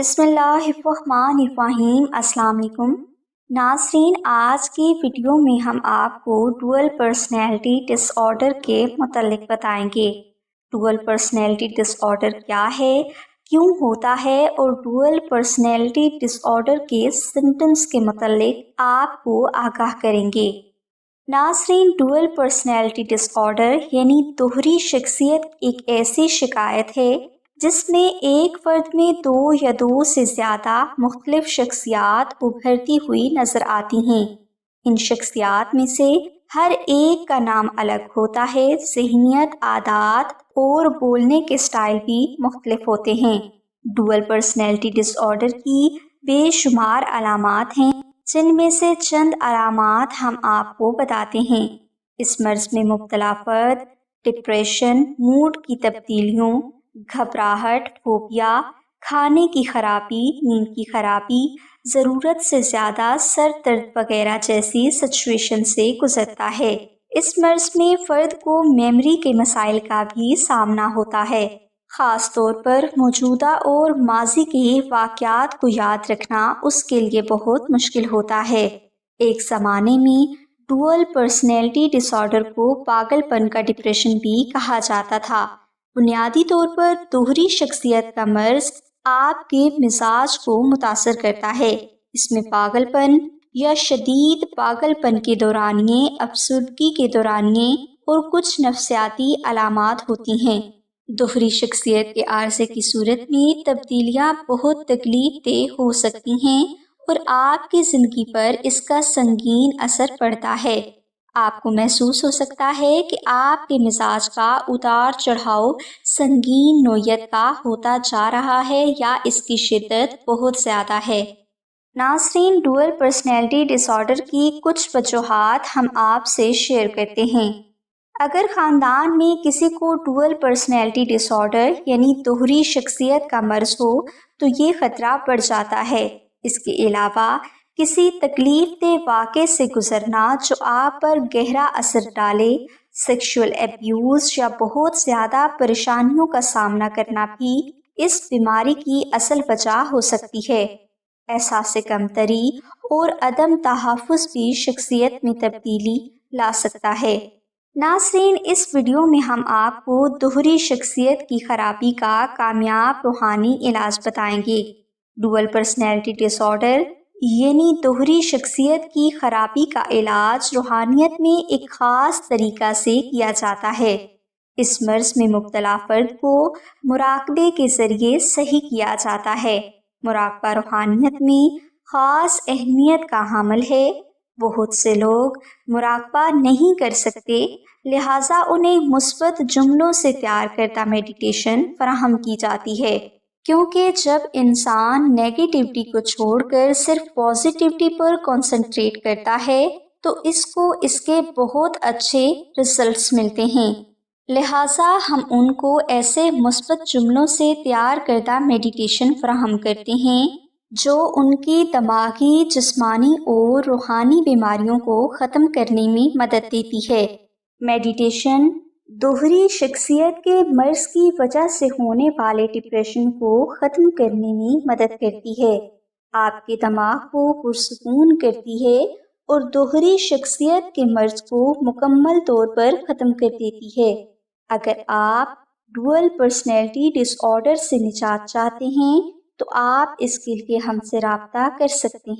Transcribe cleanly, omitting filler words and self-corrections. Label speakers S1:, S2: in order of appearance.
S1: بسم اللہ الرحمن الرحیم۔ السلام علیکم ناظرین، آج کی ویڈیو میں ہم آپ کو ڈوئل پرسنالٹی ڈس آرڈر کے متعلق بتائیں گے۔ ڈوئل پرسنالٹی ڈس آرڈر کیا ہے، کیوں ہوتا ہے، اور ڈوئل پرسنالٹی ڈس آرڈر کے سمپٹمز کے متعلق آپ کو آگاہ کریں گے۔ ناظرین، ڈوئل پرسنالٹی ڈس آرڈر یعنی دوہری شخصیت ایک ایسی شکایت ہے جس میں ایک فرد میں دو یا دو سے زیادہ مختلف شخصیات ابھرتی ہوئی نظر آتی ہیں۔ ان شخصیات میں سے ہر ایک کا نام الگ ہوتا ہے، ذہنیت، عادات اور بولنے کے سٹائل بھی مختلف ہوتے ہیں۔ ڈوئل پرسنالٹی ڈس آرڈر کی بے شمار علامات ہیں، جن میں سے چند علامات ہم آپ کو بتاتے ہیں۔ اس مرض میں مبتلا فرد ڈپریشن، موڈ کی تبدیلیوں، گھبراہٹ، فوبیا، کھانے کی خرابی، نیند کی خرابی، ضرورت سے زیادہ سر درد وغیرہ جیسی سچویشن سے گزرتا ہے۔ اس مرض میں فرد کو میموری کے مسائل کا بھی سامنا ہوتا ہے، خاص طور پر موجودہ اور ماضی کے واقعات کو یاد رکھنا اس کے لیے بہت مشکل ہوتا ہے۔ ایک زمانے میں ڈوئل پرسنالٹی ڈس آرڈر کو پاگل پن کا ڈپریشن بھی کہا جاتا تھا۔ بنیادی طور پر دوہری شخصیت کا مرض آپ کے مزاج کو متاثر کرتا ہے۔ اس میں پاگل پن یا شدید پاگل پن کے دورانیے، افسردگی کے دورانیے اور کچھ نفسیاتی علامات ہوتی ہیں۔ دوہری شخصیت کے عارضے کی صورت میں تبدیلیاں بہت تکلیف دہ ہو سکتی ہیں اور آپ کی زندگی پر اس کا سنگین اثر پڑتا ہے۔ آپ کو محسوس ہو سکتا ہے کہ آپ کے مزاج کا اتار چڑھاؤ سنگین نوعیت کا ہوتا جا رہا ہے یا اس کی شدت بہت زیادہ ہے۔ ناظرین، ڈوئل پرسنالٹی ڈس آرڈر کی کچھ وجوہات ہم آپ سے شیئر کرتے ہیں۔ اگر خاندان میں کسی کو ڈوئل پرسنالٹی ڈس آرڈر یعنی دوہری شخصیت کا مرض ہو تو یہ خطرہ بڑھ جاتا ہے۔ اس کے علاوہ کسی تکلیف دہ واقعے سے گزرنا جو آپ پر گہرا اثر ڈالے، سیکشول ایبیوز یا بہت زیادہ پریشانیوں کا سامنا کرنا بھی اس بیماری کی اصل وجہ ہو سکتی ہے۔ احساس کمتری اور عدم تحفظ بھی شخصیت میں تبدیلی لا سکتا ہے۔ ناظرین، اس ویڈیو میں ہم آپ کو دوہری شخصیت کی خرابی کا کامیاب روحانی علاج بتائیں گے۔ ڈوئل پرسنالٹی ڈس آرڈر یعنی دوہری شخصیت کی خرابی کا علاج روحانیت میں ایک خاص طریقہ سے کیا جاتا ہے۔ اس مرض میں مبتلا فرد کو مراقبے کے ذریعے صحیح کیا جاتا ہے۔ مراقبہ روحانیت میں خاص اہمیت کا حامل ہے۔ بہت سے لوگ مراقبہ نہیں کر سکتے، لہٰذا انہیں مثبت جملوں سے تیار کردہ میڈیٹیشن فراہم کی جاتی ہے، کیونکہ جب انسان نیگیٹیوٹی کو چھوڑ کر صرف پازیٹیوٹی پر کنسنٹریٹ کرتا ہے تو اس کو اس کے بہت اچھے ریزلٹس ملتے ہیں۔ لہٰذا ہم ان کو ایسے مثبت جملوں سے تیار کردہ میڈیٹیشن فراہم کرتے ہیں جو ان کی دماغی، جسمانی اور روحانی بیماریوں کو ختم کرنے میں مدد دیتی ہے۔ میڈیٹیشن دوہری شخصیت کے مرض کی وجہ سے ہونے والے ڈپریشن کو ختم کرنے میں مدد کرتی ہے، آپ کے دماغ کو پرسکون کرتی ہے اور دوہری شخصیت کے مرض کو مکمل طور پر ختم کر دیتی ہے۔ اگر آپ ڈوئل پرسنالٹی ڈس آرڈر سے نجات چاہتے ہیں تو آپ اس کے لیے ہم سے رابطہ کر سکتے ہیں۔